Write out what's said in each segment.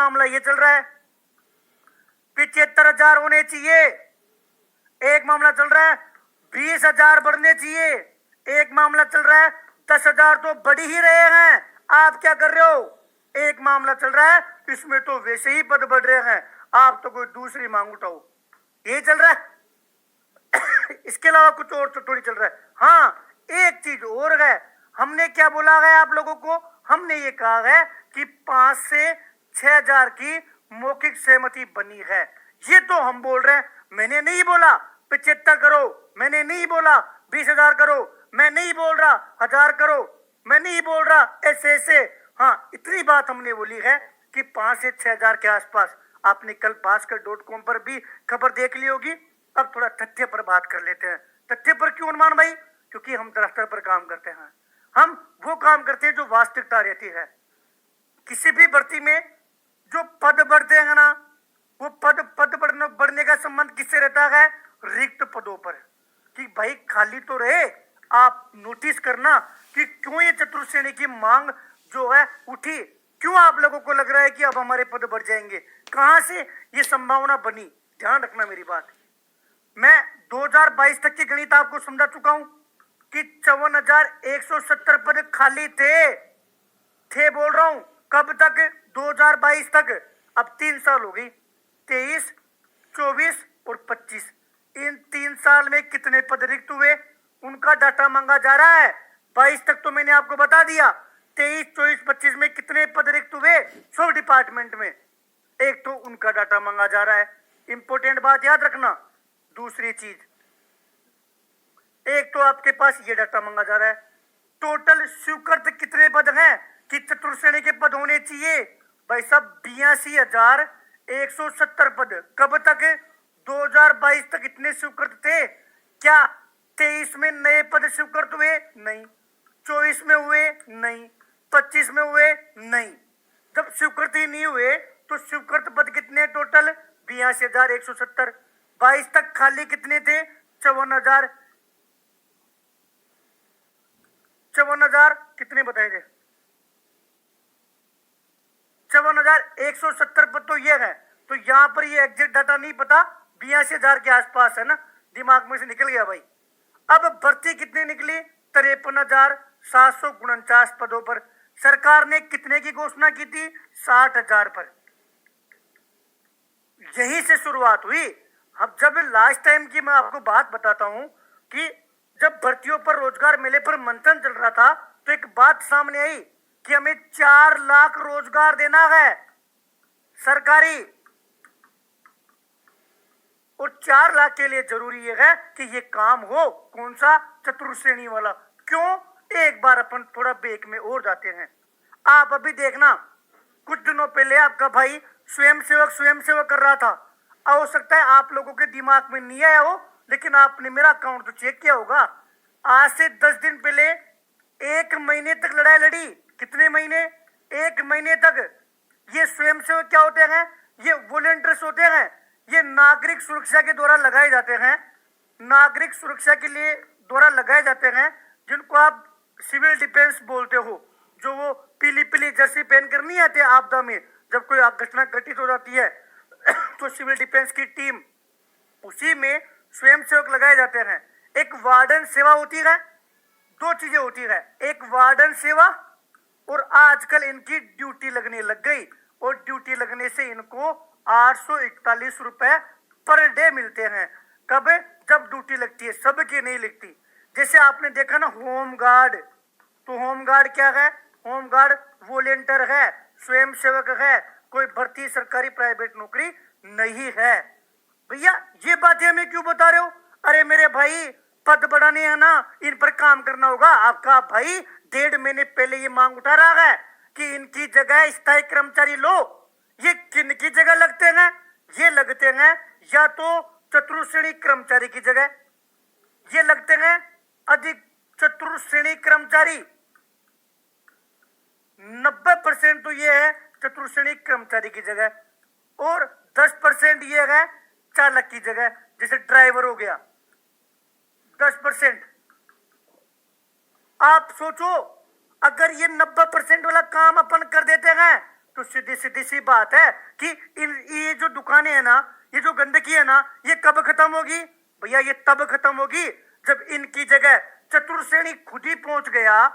मामला ये चल रहा है 75,000 होने चाहिए, एक मामला चल रहा है 20,000 बढ़ने चाहिए, एक मामला चल रहा है 10,000 तो बढ़ ही रहे हैं, आप क्या कर रहे हो? एक मामला चल रहा है इसमें तो वैसे ही पद बढ़ रहे हैं, आप तो कोई दूसरी मांग उठाओ, ये चल रहा है। इसके अलावा कुछ और तो थोड़ी चल रहा है। हाँ, एक चीज और है, हमने क्या बोला है आप लोगों को? हमने ये कहा है कि 5 से 6,000 की मौखिक सहमति बनी है, ये तो हम बोल रहे हैं। मैंने नहीं बोला 75 करो, मैंने नहीं बोला 20,000 करो, मैं नहीं बोल रहा 1,000 करो, मैं नहीं बोल रहा ऐसे ऐसे। हाँ, इतनी बात हमने बोली है कि 5 से 6,000 के आसपास। आपने कल भास्कर.com पर भी खबर देख ली होगी। अब थोड़ा तथ्य पर बात कर लेते हैं। तथ्य पर क्यों अनुमान भाई? क्योंकि हम दफ्तर पर काम करते हैं, हम वो काम करते हैं जो वास्तविकता रहती है। किसी भी भर्ती में जो पद बढ़ते हैं ना, वो पद बढ़ने का संबंध किससे रहता है? रिक्त पदों पर। कि भाई खाली तो रहे, आप नोटिस करना कि क्यों ये चतुर्थ श्रेणी की मांग जो है उठी, क्यों आप लोगों को लग रहा है कि अब हमारे पद बढ़ जाएंगे, कहां से ये संभावना बनी? ध्यान रखना मेरी बात। मैं 2022 तक के गणित आपको समझा चुका हूं कि 54,170 पद खाली थे बोल रहा हूं। कब तक? 2022 तक। अब 3 साल हो गई, 23, 24 और 25। इन 3 साल में कितने पद रिक्त हुए उनका डाटा मांगा जा रहा है। 22 तक तो मैंने आपको बता दिया, 23, 24, 25 में कितने पद रिक्त हुए सब डिपार्टमेंट में, एक तो उनका डाटा मांगा जा रहा है। इंपॉर्टेंट बात याद रखना। दूसरी चीज, एक तो आपके पास ये डाटा मांगा जा रहा है, टोटल स्वीकृत कितने पद हैं कि चतुर्थ श्रेणी के पद होने चाहिए? भाई साहब 82,170 पद। कब तक? 2022 तक इतने स्वीकृत थे। क्या 23 में नए पद स्वीकृत हुए? नहीं। 24 में हुए? नहीं। 25 में हुए? नहीं। जब स्वीकृत ही नहीं हुए तो स्वीकृत पद कितने टोटल? 82,170। 22 तक खाली कितने थे? 54,000। कितने बताए थे? 54,170 पद तो ये है। तो यहां पर ये एग्जैक्ट डाटा नहीं पता, 82,000 के आसपास है ना, दिमाग में से निकल गया भाई। अब भर्ती कितनी निकली? 53,749 पदों पर। सरकार ने कितने की घोषणा की थी? 60,000 पर। यहीं से शुरुआत हुई। अब जब लास्ट टाइम की मैं आपको बात बताता हूं कि जब भर्तियों पर रोजगार मेले पर मंथन चल रहा था तो एक बात सामने आई कि हमें 4 लाख रोजगार देना है सरकारी, और 4 लाख के लिए जरूरी यह है कि ये काम हो। कौन सा? चतुर्थ श्रेणी वाला। क्यों? एक बार अपन थोड़ा ब्रेक में और जाते हैं। आप अभी देखना, कुछ दिनों पहले आपका भाई स्वयंसेवक कर रहा था। हो सकता है आप लोगों के दिमाग में नहीं आया हो, लेकिन आपने मेरा अकाउंट तो चेक किया होगा। आज से 10 दिन पहले 1 महीने तक लड़ाई लड़ी। कितने महीने? 1 महीने तक। ये स्वयंसेवक क्या होते हैं? ये वॉलंटियर्स होते हैं। ये नागरिक सुरक्षा के द्वारा लगाए जाते हैं, नागरिक सुरक्षा के लिए द्वारा लगाए जाते हैं, जिनको आप सिविल डिफेंस बोलते हो। जो वो पीली पीली जर्सी पहन कर नहीं आते आपदा में, जब कोई घटना घटित हो जाती है तो सिविल डिफेंस की टीम, उसी में स्वयंसेवक लगाए जाते हैं। एक वार्डन सेवा होती है, 2 चीजें होती है, एक वार्डन सेवा और आजकल इनकी ड्यूटी लगने लग गई, और ड्यूटी लगने से इनको 841 रुपए पर डे मिलते हैं। कब? जब ड्यूटी लगती है, सबकी नहीं लगती। जैसे आपने देखा ना होमगार्ड, तो होमगार्ड क्या है? होमगार्ड वॉलेंटियर है, स्वयंसेवक है, कोई भर्ती सरकारी प्राइवेट नौकरी नहीं है। भैया ये बातें हमें क्यों बता रहे हो? अरे मेरे भाई, पद बढ़ाने हैं ना, इन पर काम करना होगा। आपका भाई 1.5 महीने पहले ये मांग उठा रहा है कि इनकी जगह स्थायी कर्मचारी लो। ये किन की जगह लगते हैं? ये लगते हैं या तो चतुर्थ श्रेणी कर्मचारी की जगह, ये लगते हैं अधिक चतुर्थ श्रेणी कर्मचारी। 90% तो ये है चतुर्थ श्रेणी कर्मचारी की जगह, और 10% ये है चालक की जगह, जैसे ड्राइवर हो गया 10%। आप सोचो, अगर ये 90% वाला काम अपन कर देते हैं तो सीधी सीधी सी बात है कि ये जो दुकानें है ना, ये जो गंदगी है ना, ये कब खत्म होगी भैया? ये तब खत्म होगी जब इनकी जगह चतुर श्रेणी खुद ही पहुंच गया।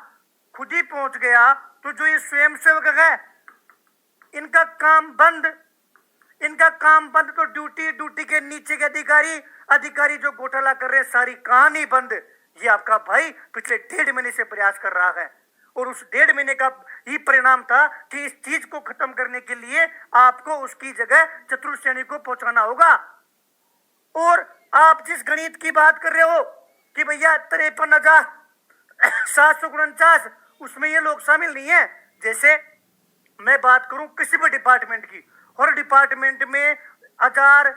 तो जो ये स्वयं सेवक है, इनका काम बंद तो ड्यूटी के नीचे के अधिकारी जो घोटाला कर रहे हैं, सारी कहानी बंद। ये आपका भाई पिछले 1.5 महीने से प्रयास कर रहा है और उस 1.5 महीने का ही परिणाम था कि इस चीज को खत्म करने के लिए आपको उसकी जगह चतुर श्रेणी को पहुंचाना होगा। और आप जिस गणित की बात कर रहे हो कि भैया 53,749, उसमें ये लोग शामिल नहीं है। जैसे मैं बात करूं किसी भी डिपार्टमेंट की, हर डिपार्टमेंट में 1000,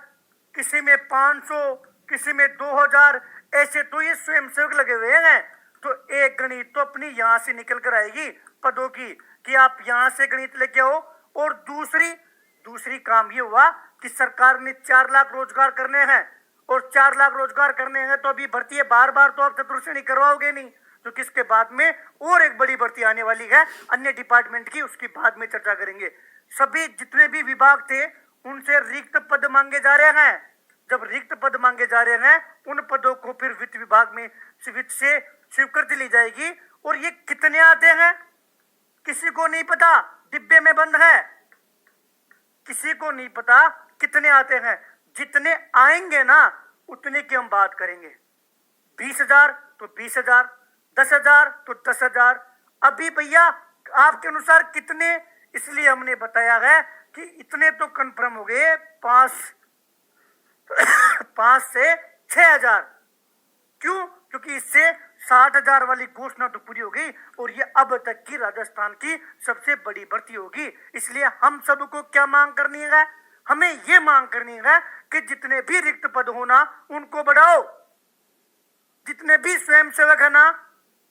किसी में 500, किसी में 2000, ऐसे तो ये स्वयंसेवक लगे हुए हैं। तो एक गणित तो अपनी यहां से निकल कर आएगी पदों की कि आप यहां से गणित लेके आओ। और दूसरी काम ये हुआ कि सरकार ने 4 लाख रोजगार करने हैं, और 4 लाख रोजगार करने हैं तो अभी भर्ती है, बार बार तो आप चतुर श्रेणी करवाओगे नहीं, तो किसके बाद में और एक बड़ी भर्ती आने वाली है अन्य डिपार्टमेंट की, उसकी बाद में चर्चा करेंगे। सभी जितने भी विभाग थे उनसे रिक्त पद मांगे जा रहे हैं। जब रिक्त पद मांगे जा रहे हैं, उन पदों को फिर वित्त विभाग में वित्त से स्वीकृति ली जाएगी। और ये कितने आते हैं किसी को नहीं पता, डिब्बे में बंद है, किसी को नहीं पता कितने आते हैं। जितने आएंगे ना उतने की हम बात करेंगे। 20,000 तो 20,000, 10,000 तो 10,000। अभी भैया आपके अनुसार कितने, इसलिए हमने बताया है कि इतने तो कंफर्म हो गए, 5 से 6,000। क्यों? क्योंकि इससे 60,000 वाली घोषणा तो पूरी हो गई और ये अब तक की राजस्थान की सबसे बड़ी भर्ती होगी। इसलिए हम सबको क्या मांग करनी है? हमें ये मांग करनी है कि जितने भी रिक्त पद हो ना उनको बढ़ाओ, जितने भी स्वयंसेवक है ना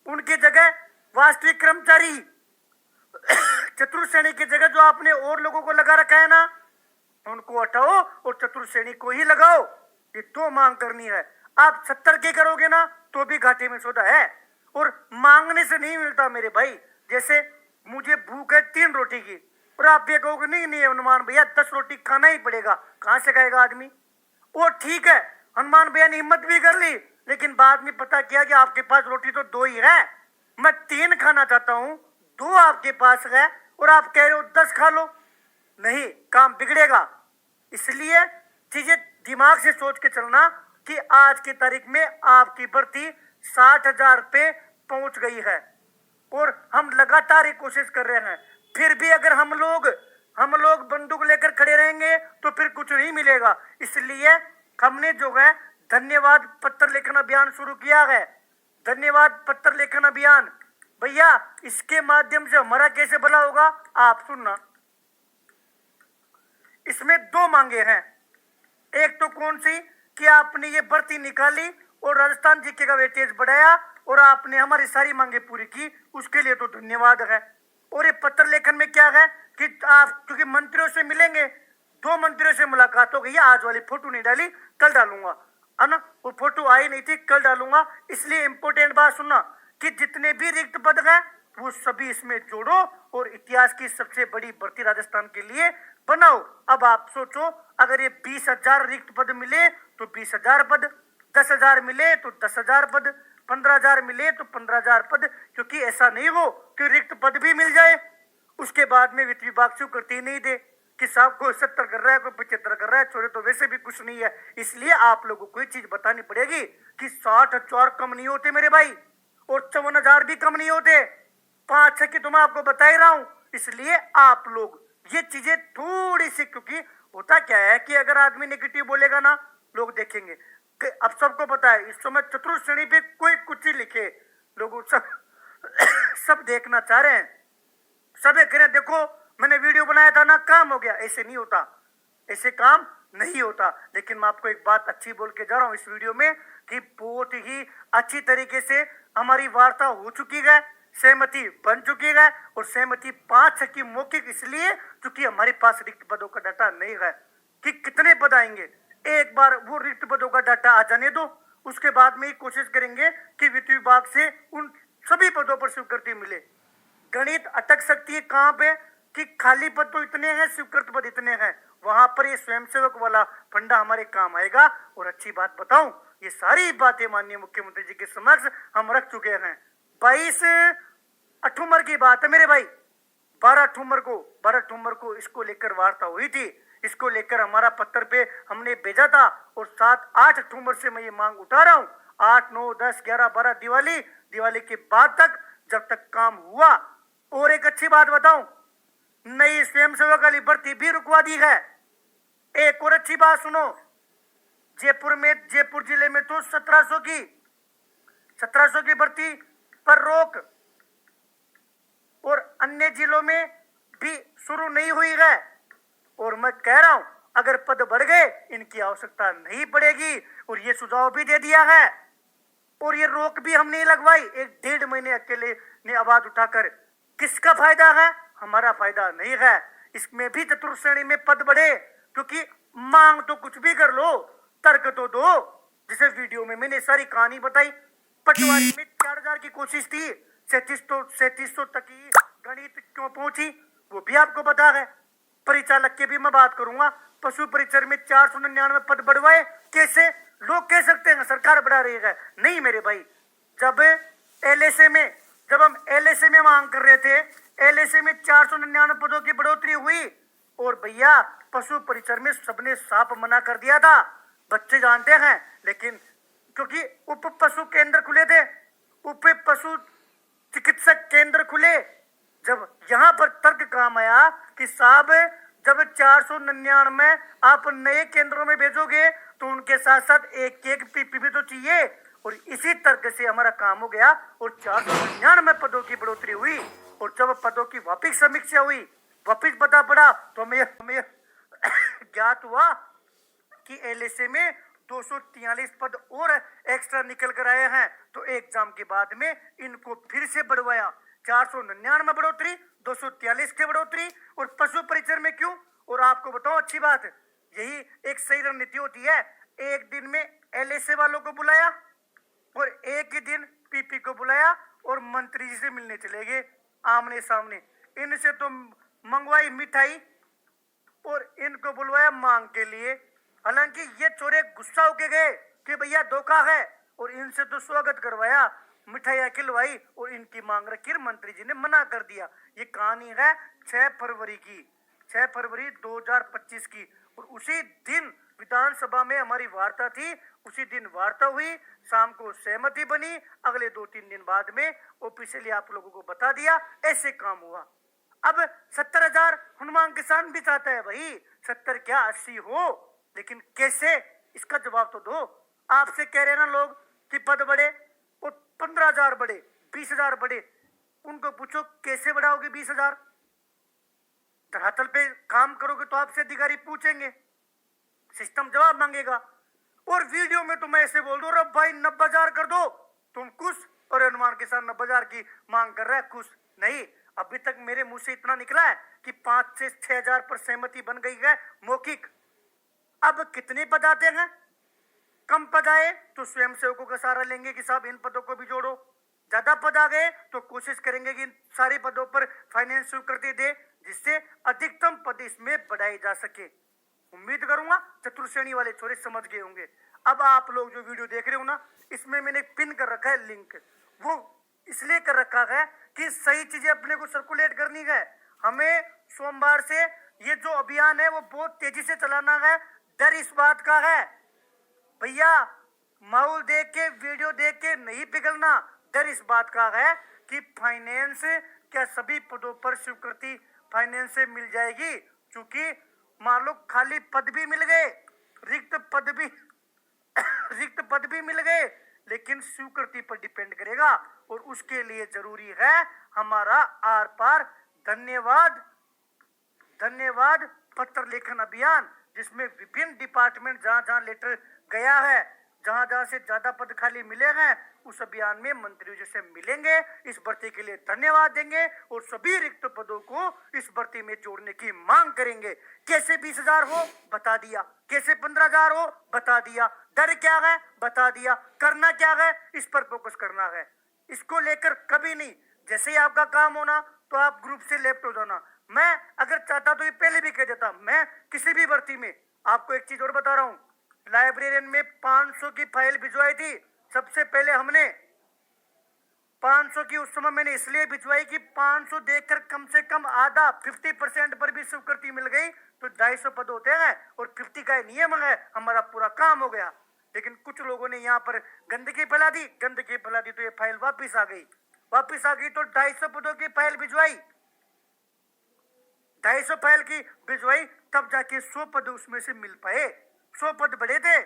उनकी जगह वास्तविक कर्मचारी चतुर श्रेणी की जगह जो आपने और लोगों को लगा रखा है ना, उनको हटाओ और चतुर श्रेणी को ही लगाओ। ये 2 मांग करनी है। आप 70 की करोगे ना तो भी घाटे में सौदा है, और मांगने से नहीं मिलता मेरे भाई। जैसे मुझे भूख है 3 रोटी की और आप ये कहोगे नहीं हनुमान भैया 10 रोटी खाना ही पड़ेगा, कहां से खाएगा आदमी? वो ठीक है, हनुमान भैया ने हिम्मत भी कर ली, लेकिन बाद में पता किया कि आपके पास रोटी तो 2 ही है। मैं 3 खाना चाहता हूं, 2 आपके पास है और आप कह रहे हो 10 खा लो। नहीं, काम बिगड़ेगा। इसलिए चीजें दिमाग से सोच के चलना कि आज की तारीख में आपकी भर्ती 60,000 पे पहुंच गई है और हम लगातार कोशिश कर रहे हैं। फिर भी अगर हम लोग बंदूक लेकर खड़े रहेंगे तो फिर कुछ नहीं मिलेगा। इसलिए हमने जो है धन्यवाद पत्र लेखन अभियान शुरू किया है। धन्यवाद पत्र लेखन अभियान भैया, इसके माध्यम से हमारा कैसे भला होगा आप सुनना। इसमें 2 मांगे हैं। एक तो कौन सी कि आपने ये भर्ती निकाली और राजस्थान जीके का वेटेज बढ़ाया और आपने हमारी सारी मांगे पूरी की, उसके लिए तो धन्यवाद है। और ये पत्र लेखन में क्या है कि आप क्योंकि मंत्रियों से मिलेंगे, 2 मंत्रियों से मुलाकात हो गई। आज वाली फोटो नहीं डाली, कल डालूंगा, है ना? वो फोटो आई नहीं थी, कल डालूंगा। इसलिए इंपोर्टेंट बात सुनना कि जितने भी रिक्त पद हैं वो सभी इसमें जोड़ो और इतिहास की सबसे बड़ी भर्ती राजस्थान के लिए बनाओ। अब आप सोचो, अगर ये 20,000 रिक्त पद मिले तो 20,000 पद, 10,000 मिले तो 10,000 पद, 15,000 मिले तो 15,000 पद। क्योंकि ऐसा नहीं हो कि रिक्त पद भी मिल जाए उसके बाद में वित्त विभाग स्वीकृति नहीं दे कि साहब कोई 70 कर रहा है, कोई 75 कर रहा है, छोड़े तो वैसे भी कुछ नहीं है। इसलिए आप लोगों को ये चीज बतानी पड़ेगी कि 60,000 कम नहीं होते मेरे भाई, और 54,000 भी कम नहीं होते। 5-6 की तो मैं आपको बता ही रहा हूं। इसलिए आप लोग ये चीजें थोड़ी सी, क्योंकि होता क्या है कि अगर आदमी नेगेटिव बोलेगा ना लोग देखेंगे। अब सबको पता है इस समय चतुर श्रेणी पे कोई कुछ ही लिखे, लोग सब देखना चाह रहे हैं, सब कह रहे हैं देखो मैंने वीडियो बनाया था ना, काम हो गया। ऐसे नहीं होता, ऐसे काम नहीं होता। लेकिन मैं आपको एक बात अच्छी बोल के जा रहा हूं इस वीडियो में कि बहुत ही अच्छी तरीके से हमारी वार्ता हो चुकी है, सहमति बन चुकी है। और सहमति 5-6 की मौखिक इसलिए क्योंकि हमारे पास रिक्त पदों का डाटा नहीं है कि कितने पद आएंगे। एक बार वो रिक्त पदों का डाटा आ जाने दो, उसके बाद में ही कोशिश करेंगे कि वित्त विभाग से उन सभी पदों पर स्वीकृति मिले। गणित अटक सकती है कहां पे? कि खाली पद तो इतने हैं, स्वीकृत पद इतने हैं, वहां पर ये स्वयंसेवक वाला फंडा हमारे काम आएगा। और अच्छी बात बताऊं, ये सारी बातें माननीय मुख्यमंत्री जी के समक्ष हम रख चुके हैं। 22 अक्टूबर की बात है मेरे भाई, 12 अक्टूबर को इसको लेकर वार्ता हुई थी, इसको लेकर हमारा पत्र पे हमने भेजा था। और 7-8 अक्टूबर से मैं ये मांग उठा रहा हूँ, 8, 9, 10, 11, 12 दिवाली के बाद तक, जब तक काम हुआ। और एक अच्छी बात बताऊं, नई स्वयंसेवक वाली भर्ती भी रुकवा दी है। एक और अच्छी बात सुनो, जयपुर जिले में तो 1700 की भर्ती पर रोक, और अन्य जिलों में भी शुरू नहीं हुई है। और मैं कह रहा हूं, अगर पद बढ़ गए इनकी आवश्यकता नहीं पड़ेगी, और ये सुझाव भी दे दिया है। और ये रोक भी हम नहीं लगवाई, 1-1.5 महीने अकेले ने आवाज उठाकर। किसका फायदा है? हमारा फायदा नहीं है। इसमें भी चतुर्थ श्रेणी में पद बढ़े, क्योंकि मांग तो कुछ भी कर लो, तर्क तो दो। जिसे वीडियो में मैंने सारी कहानी बताई, पटवारी में 4000 की कोशिश थी, 3700 तक की गणित क्यों पहुंची वो भी आपको बता है। परिचालक की भी मैं बात करूंगा, पशु परिचर में 499 पद बढ़वाए, कैसे? लोग कह सकते हैं सरकार बढ़ा रही है, नहीं मेरे भाई। जब हम एलएसए में मांग कर रहे थे, एलएसए में 499 पदों की बढ़ोतरी हुई, और भैया पशु परिचर में सबने साफ मना कर दिया था, बच्चे जानते हैं। लेकिन क्योंकि उप पशु केंद्र खुले थे, उप पशु चिकित्सक केंद्र खुले, जब यहां पर तर्क काम आया कि साहब जब 499 आप नए केंद्रों में भेजोगे तो उनके साथ साथ एक पीपी भी तो चाहिए। और इसी तर्क से हमारा काम हो गया, और 499 पदों की बढ़ोतरी हुई। और जब पदों की वापिस समीक्षा हुई, वापिस पता पड़ा, तो हमें ज्ञात हुआ कि एलएसए में 243 पद और एक्स्ट्रा निकल कर आए हैं। तो एग्जाम के बाद में इनको फिर से बढ़वाया, 499 बढ़ोतरी, 243 की बढ़ोतरी। और पशु परिचर में क्यों? और आपको बताओ अच्छी बात, यही एक सही रणनीति होती है। एक दिन में एलएसए वालों को बुलाया और एक ही दिन पीपी को बुलाया, और मंत्री जी से मिलने चले गए आमने सामने। इनसे तो मंगवाई मिठाई और इनको बुलवाया मांग के लिए। हालांकि ये चोरे गुस्सा होके गए कि भैया धोखा है, और इनसे तो स्वागत करवाया, मिठाइयां खिलवाई, और इनकी मांग रखी, मंत्री जी ने मना कर दिया। ये कहानी है 6 फरवरी 2025 की। और उसी दिन विधानसभा में हमारी वार्ता थी, उसी दिन वार्ता हुई, शाम को सहमति बनी, अगले 2-3 दिन बाद में ऑफिशियली आप लोगों को बता दिया, ऐसे काम हुआ। अब 70,000 हनुमान किसान भी चाहता है भाई, 70 क्या 80 हो, लेकिन कैसे? इसका जवाब तो दो। आपसे कह रहे ना लोग कि पद बढ़े, और 15,000 बढ़े, 20,000 बढ़े, उनको पूछो कैसे बढ़ाओगे 20,000? धरातल पे काम करोगे तो आपसे अधिकारी पूछेंगे, सिस्टम जवाब मांगेगा। और वीडियो में तो मैं ऐसे बोल दो, रब भाई 90,000 कर दो, तुम खुश? और हनुमान किसान 90,000 की मांग कर रहा है, खुश नहीं। अभी तक मेरे मुंह से इतना निकला है कि 5 से 6,000 पर सहमति बन गई है मौखिक। अब कितने पद आते हैं? कम पद आए तो स्वयंसेवकों का सहारा लेंगे कि साहब इन पदों को भी जोड़ो। ज्यादा पद आ गए तो कोशिश करेंगे कि इन सारे पदों पर फाइनेंस स्वीकृति दे, जिससे अधिकतम पद इसमें बढ़ाए जा सके। उम्मीद करूंगा चतुर्थ श्रेणी वाले छोरे समझ गए होंगे। अब आप लोग जो वीडियो देख रहे हो ना, इसमें मैंने पिन कर रखा है लिंक, वो इसलिए कर रखा है कि सही चीजें अपने को सर्कुलेट करनी है। हमें सोमवार से ये जो अभियान है वो बहुत तेजी से चलाना है। डर इस बात का है भैया, माहौल देख के, वीडियो देख के नहीं पिघलना। डर इस बात का है कि फाइनेंस क्या सभी पदों पर स्वीकृति फाइनेंस से मिल जाएगी? क्योंकि मान लो खाली पद भी मिल गए, रिक्त पद भी मिल गए, लेकिन स्वीकृति पर डिपेंड करेगा। और उसके लिए जरूरी है हमारा आर पार धन्यवाद पत्र लेखन अभियान, जिसमें विभिन्न डिपार्टमेंट जहां लेटर गया है, जहां से ज्यादा पद खाली मिले हैं, उस अभियान में मंत्रियों जैसे मिलेंगे, इस भर्ती के लिए धन्यवाद देंगे और सभी रिक्त पदों को इस भर्ती में जोड़ने की मांग करेंगे। कैसे 20,000 हो बता दिया, कैसे 15,000 हो बता दिया, डर क्या है बता दिया, करना क्या है इस पर फोकस करना है। इसको लेकर कभी नहीं, जैसे ही आपका काम होना तो आप ग्रुप से लेफ्ट हो जाना, मैं अगर चाहता तो ये पहले भी कह देता। मैं किसी भी भर्ती में, आपको एक चीज और बता रहा हूं, लाइब्रेरियन में 500 की फाइल भिजवाई थी सबसे पहले हमने। 500 की उस समय मैंने इसलिए भिजवाई कि 500 देखकर कम से कम आधा 50% पर भी स्वीकृति मिल गई तो 250 पद होते हैं और 50 का नियम है, हमारा पूरा काम हो गया। लेकिन कुछ लोगों ने यहाँ पर गंदगी फैला दी तो ये फाइल वापिस आ गई तो 250 पदों की फाइल भिजवाई, 250 फाइल की भिजवाई, तब जाके 100 पद उसमें से मिल पाए। 100 पद बढ़े थे।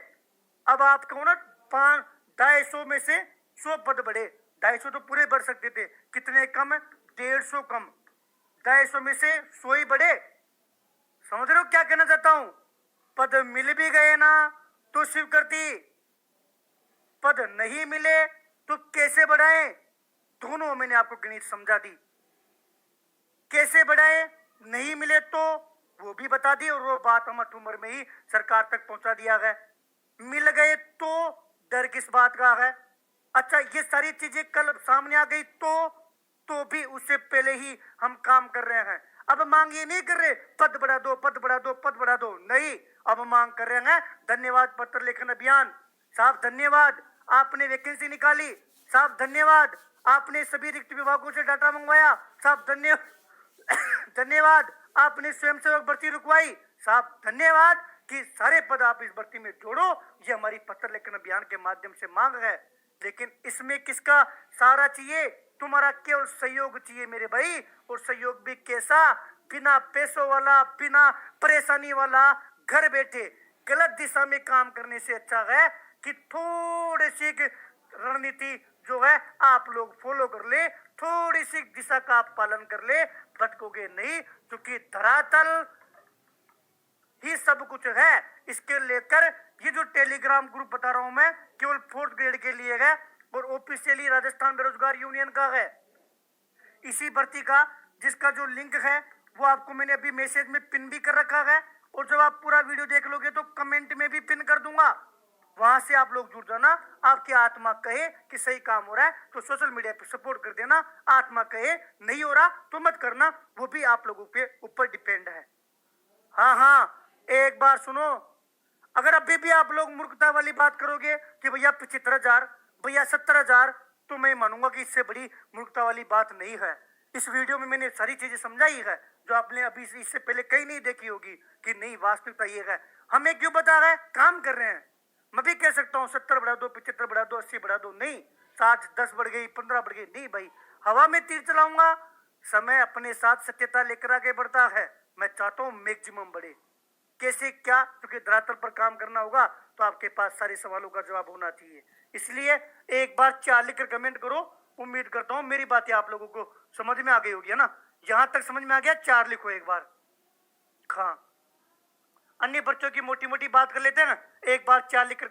अब आप कहो ना 250 में से 100 पद बढ़े, 250 तो पूरे बढ़ सकते थे, कितने कम? 150 कम, 250 में से 100 ही बढ़े। समझ रहे हो क्या कहना चाहता हूं? पद मिल भी गए ना तो स्वीकृति, पद नहीं मिले तो कैसे बढ़ाएं? दोनों मैंने आपको गणित समझा दी। कैसे बढ़ाएं? नहीं मिले तो वो भी बता दी और वो बात हम उम्र में ही सरकार तक पहुंचा दिया गया। मिल गए तो डर किस बात का है? अच्छा, ये सारी चीजें कल सामने आ गई तो भी उससे पहले ही हम काम कर रहे हैं। अब मांग ये नहीं कर रहे पद बढ़ा दो, पद बढ़ा दो, पद बढ़ा दो, नहीं, अब मांग कर रहे हैं धन्यवाद पत्र लेखन अभियान। साहब धन्यवाद, आपने वैकेंसी निकाली। साहब धन्यवाद, आपने सभी रिक्त विभागों से डाटा मंगवाया। साहब धन्यवाद, आपने स्वयंसेवक भर्ती रुकवाई। साहब धन्यवाद कि सारे पद आप इस भर्ती में जोड़ो। ये हमारी पत्र लेखन अभियान के माध्यम से मांग है। लेकिन इसमें किसका सहारा चाहिए? तुम्हारा केवल सहयोग चाहिए मेरे भाई, और सहयोग भी कैसा? बिना पैसों वाला, बिना परेशानी वाला, घर बैठे गलत दिशा में काम करने से अच्छा है कि थोड़ी सी रणनीति जो है आप लोग फॉलो कर ले, थोड़ी सी दिशा का आप पालन कर ले, भटकोगे नहीं, क्योंकि धरातल ही सब कुछ है। इसके लेकर ये जो टेलीग्राम ग्रुप बता रहा हूं मैं, केवल 4th ग्रेड के लिए है और ऑफिशियली राजस्थान बेरोजगार यूनियन का है। इसी भर्ती का जिसका जो लिंक है वो आपको मैंने अभी मैसेज में पिन भी कर रखा है, और जब आप पूरा वीडियो देख लोगे तो कमेंट में भी पिन कर दूंगा, वहां से आप लोग जुड़ जाना। आपकी आत्मा कहे कि सही काम हो रहा है तो सोशल मीडिया पे सपोर्ट कर देना, आत्मा कहे नहीं हो रहा तो मत करना, वो भी आप लोगों के ऊपर डिपेंड है। हाँ, एक बार सुनो, अगर अभी भी आप लोग मूर्खता वाली बात करोगे कि भैया 75,000, भैया 70,000, तो मैं मानूंगा कि इससे बड़ी मूर्खता वाली बात नहीं है। इस वीडियो में मैंने सारी चीजें समझाई है जो आपने अभी इससे पहले कहीं नहीं देखी होगी कि नहीं वास्तविकता ये है। हमें क्यों बता रहा है? काम कर रहे हैं। मैं भी कह सकता हूँ 70 बढ़ा दो, 75 बढ़ा दो, 80 बढ़ा दो, नहीं, 7 10 बढ़ गई, 15 बढ़ गई, नहीं भाई, हवा में तीर चलाऊंगा। समय अपने साथ सत्यता लेकर आगे बढ़ता है। मैं चाहता हूँ मैक्सिमम बढ़े। कैसे क्या? क्योंकि धरातल पर काम करना होगा तो आपके पास सारे सवालों का जवाब होना चाहिए। इसलिए एक बार 4 लिखकर कमेंट करो। उम्मीद करता हूं मेरी बातें आप लोगों को समझ में आ गई होगी, है ना? यहां तक समझ में आ गया? 4 लिखो एक बार। हाँ, अन्य बच्चों की मोटी मोटी बात कर लेते हैं ना, एक बार 4 लिखकर